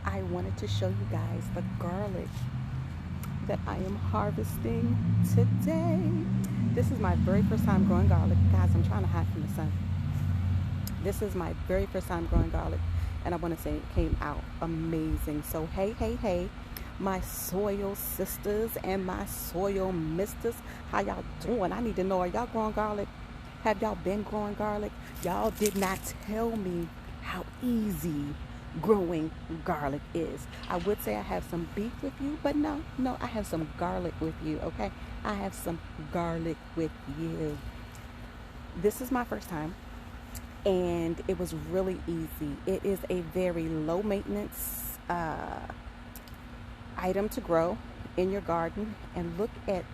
I wanted to show you guys the garlic that I am harvesting today. This is my very first time growing garlic. Guys, I'm trying to hide from the sun. This is my very first time growing garlic, and I want to say it came out amazing. So, hey, hey, hey, my soil sisters and my soil misters, how y'all doing? I need to know, are y'all growing garlic? Have y'all been growing garlic? Y'all did not tell me how easy growing garlic is. I would say I have some beef with you, but no, no, I have some garlic with you, okay? I have some garlic with you. This is my first time, and it was really easy. It is a very low maintenance item to grow in your garden. And look at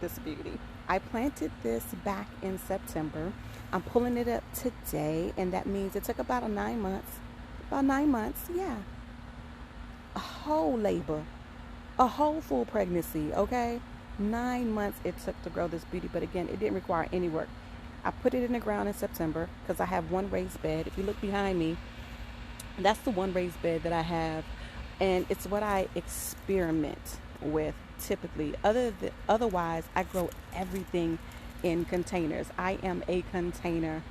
this beauty. I planted this back in September. I'm pulling it up today, and that means it took about 9 months. About 9 months, yeah. A whole labor, a whole full pregnancy, okay? 9 months it took to grow this beauty, but again, it didn't require any work. I put it in the ground in September because I have one raised bed. If you look behind me, that's the one raised bed that I have, and it's what I experiment with typically. Otherwise, I grow everything in containers. I am a container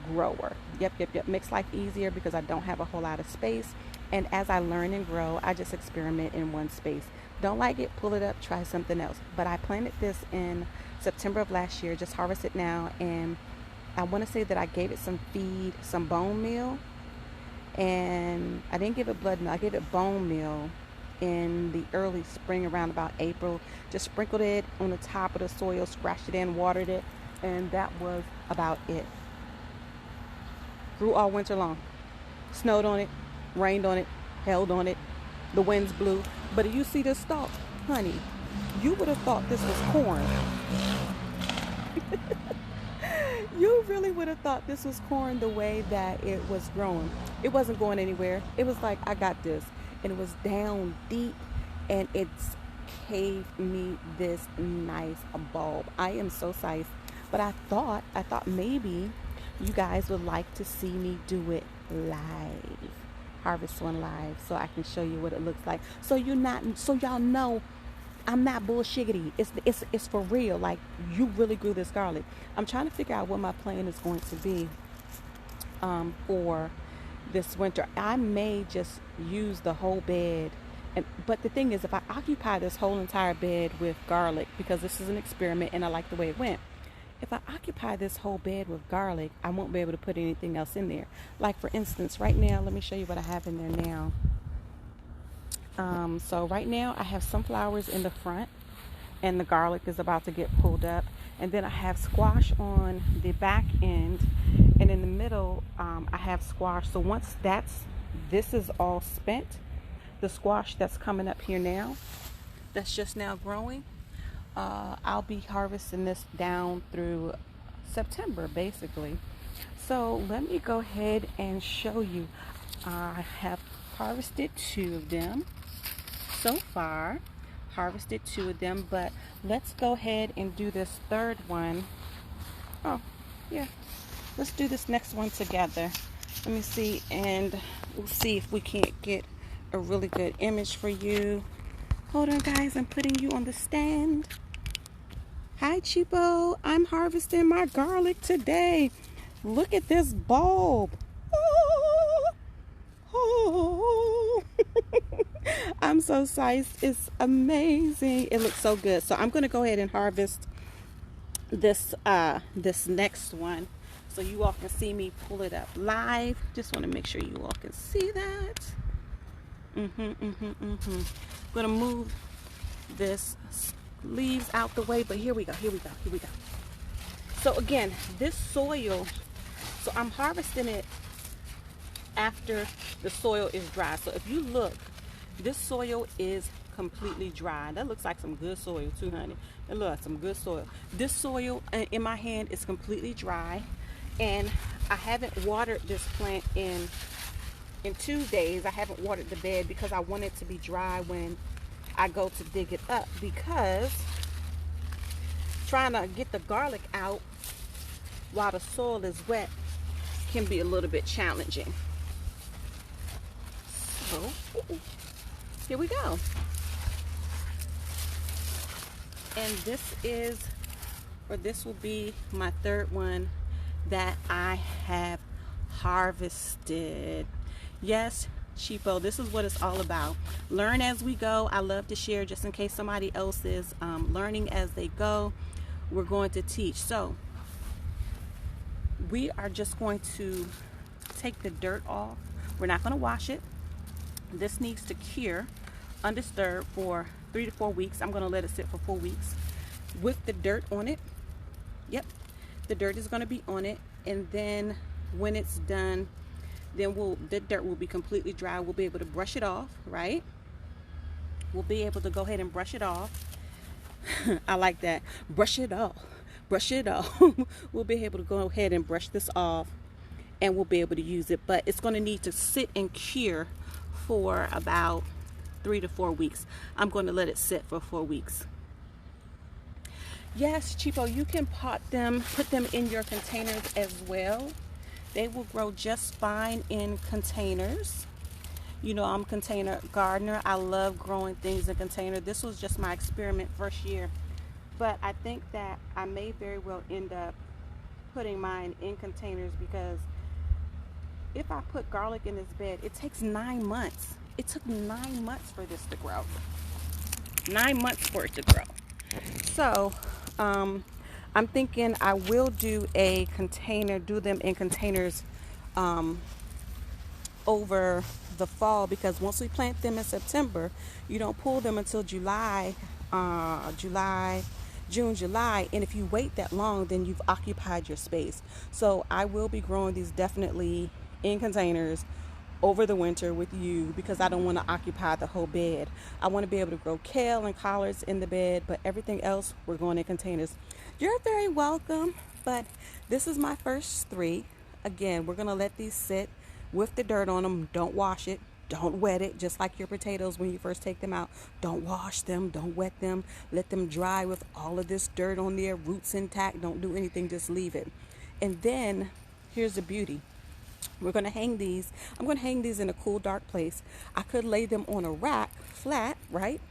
grower. Yep. Makes life easier because I don't have a whole lot of space. And as I learn and grow, I just experiment in one space. Don't like it, pull it up, try something else. But I planted this in September of last year, just harvest it now. And I want to say that I gave it some feed, some bone meal. And I didn't give it blood meal, I gave it bone meal in the early spring around about April. Just sprinkled it on the top of the soil, scratched it in, watered it, and that was about it. Grew all winter long. Snowed on it, rained on it, held on it. The winds blew. But you see this stalk, honey, you would have thought this was corn. You really would have thought this was corn the way that it was growing. It wasn't going anywhere. It was like, I got this. And it was down deep, and it's caved me this nice bulb. I am so sized. But I thought maybe you guys would like to see me do it live. Harvest one live so I can show you what it looks like. So y'all know I'm not bullshiggity. It's for real. Like, you really grew this garlic. I'm trying to figure out what my plan is going to be for this winter. I may just use the whole bed, but the thing is, if I occupy this whole entire bed with garlic, because this is an experiment and I like the way it went. If I occupy this whole bed with garlic, I won't be able to put anything else in there. Like, for instance, right now, let me show you what I have in there now. So right now I have sunflowers in the front, and the garlic is about to get pulled up, and then I have squash on the back end, and in the middle I have squash. So once this is all spent, the squash that's coming up here now, that's just now growing, I'll be harvesting this down through September basically. So let me go ahead and show you. I have harvested 2 of them so far. Harvested 2 of them, but let's go ahead and do this third one. Oh yeah, let's do this next one together. Let me see, and we'll see if we can't get a really good image for you. Hold on guys, I'm putting you on the stand. Hi Cheapo, I'm harvesting my garlic today. Look at this bulb. Oh, oh. I'm so sized. It's amazing. It looks so good. So I'm going to go ahead and harvest this next one so you all can see me pull it up live. Just want to make sure you all can see that. I'm going to move this leaves out the way, but here we go. So again, this soil, so I'm harvesting it after the soil is dry. So if you look, this soil is completely dry. That looks like some good soil too, honey. It looks like some good soil. This soil in my hand is completely dry, and I haven't watered this plant in 2 days. I haven't watered the bed because I want it to be dry when I go to dig it up, because trying to get the garlic out while the soil is wet can be a little bit challenging. So, here we go. And this will be my third one that I have harvested. Yes, cheapo, this is what it's all about. Learn as we go. I love to share just in case somebody else is learning as they go. We're going to teach. So we are just going to take the dirt off. We're not going to wash it. This needs to cure undisturbed for 3 to 4 weeks. I'm going to let it sit for 4 weeks with the dirt on it. Yep, the dirt is going to be on it, and then when it's done, then the dirt will be completely dry. We'll be able to brush it off, right? We'll be able to go ahead and brush it off. I like that. Brush it off. Brush it off. We'll be able to go ahead and brush this off, and we'll be able to use it. But it's going to need to sit and cure for about 3 to 4 weeks. I'm going to let it sit for 4 weeks. Yes, cheapo, you can pot them, put them in your containers as well. They will grow just fine in containers. You know, I'm a container gardener. I love growing things in container. This was just my experiment first year. But I think that I may very well end up putting mine in containers, because if I put garlic in this bed, it takes 9 months. It took 9 months for this to grow. 9 months for it to grow. So, I'm thinking I will do a container, do them in containers over the fall, because once we plant them in September, you don't pull them until June, July, and if you wait that long, then you've occupied your space. So I will be growing these definitely in containers over the winter with you, because I don't want to occupy the whole bed. I want to be able to grow kale and collards in the bed, but everything else we're going in containers. You're very welcome. But this is my first 3. Again, we're going to let these sit with the dirt on them. Don't wash it. Don't wet it. Just like your potatoes when you first take them out. Don't wash them. Don't wet them. Let them dry with all of this dirt on their roots intact. Don't do anything. Just leave it. And then here's the beauty. We're going to hang these. I'm going to hang these in a cool, dark place. I could lay them on a rack flat, right?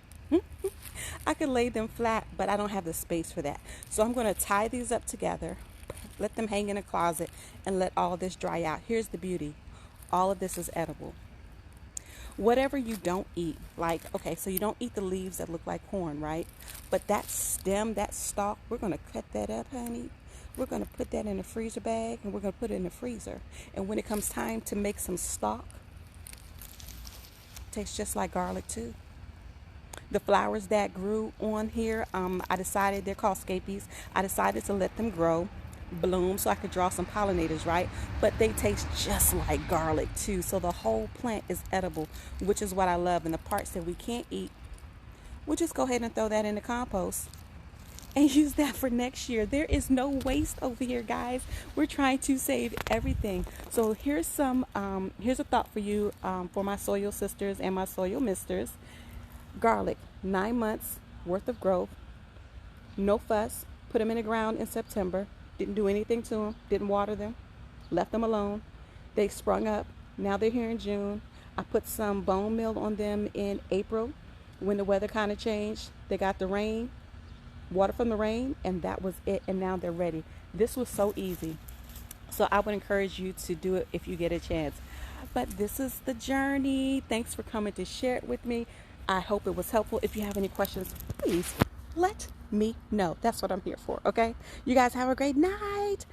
I could lay them flat, but I don't have the space for that. So I'm going to tie these up together, let them hang in a closet, and let all this dry out. Here's the beauty. All of this is edible. Whatever you don't eat, like, okay, so you don't eat the leaves that look like corn, right? But that stem, that stalk, we're going to cut that up, honey. We're going to put that in a freezer bag, and we're going to put it in the freezer. And when it comes time to make some stock, it tastes just like garlic too. The flowers that grew on here, I decided, they're called scapies. I decided to let them grow, bloom, so I could draw some pollinators, right? But they taste just like garlic too. So the whole plant is edible, which is what I love. And the parts that we can't eat, we'll just go ahead and throw that in the compost and use that for next year. There is no waste over here, guys. We're trying to save everything. So here's here's a thought for you, for my soil sisters and my soil misters. Garlic, 9 months worth of growth, no fuss. Put them in the ground in September. Didn't do anything to them. Didn't water them. Left them alone. They sprung up. Now they're here in June. I put some bone meal on them in April when the weather kind of changed. They got the rain, water from the rain, and that was it. And now they're ready. This was so easy. So I would encourage you to do it if you get a chance. But this is the journey. Thanks for coming to share it with me. I hope it was helpful. If you have any questions, please let me know. That's what I'm here for, okay? You guys have a great night.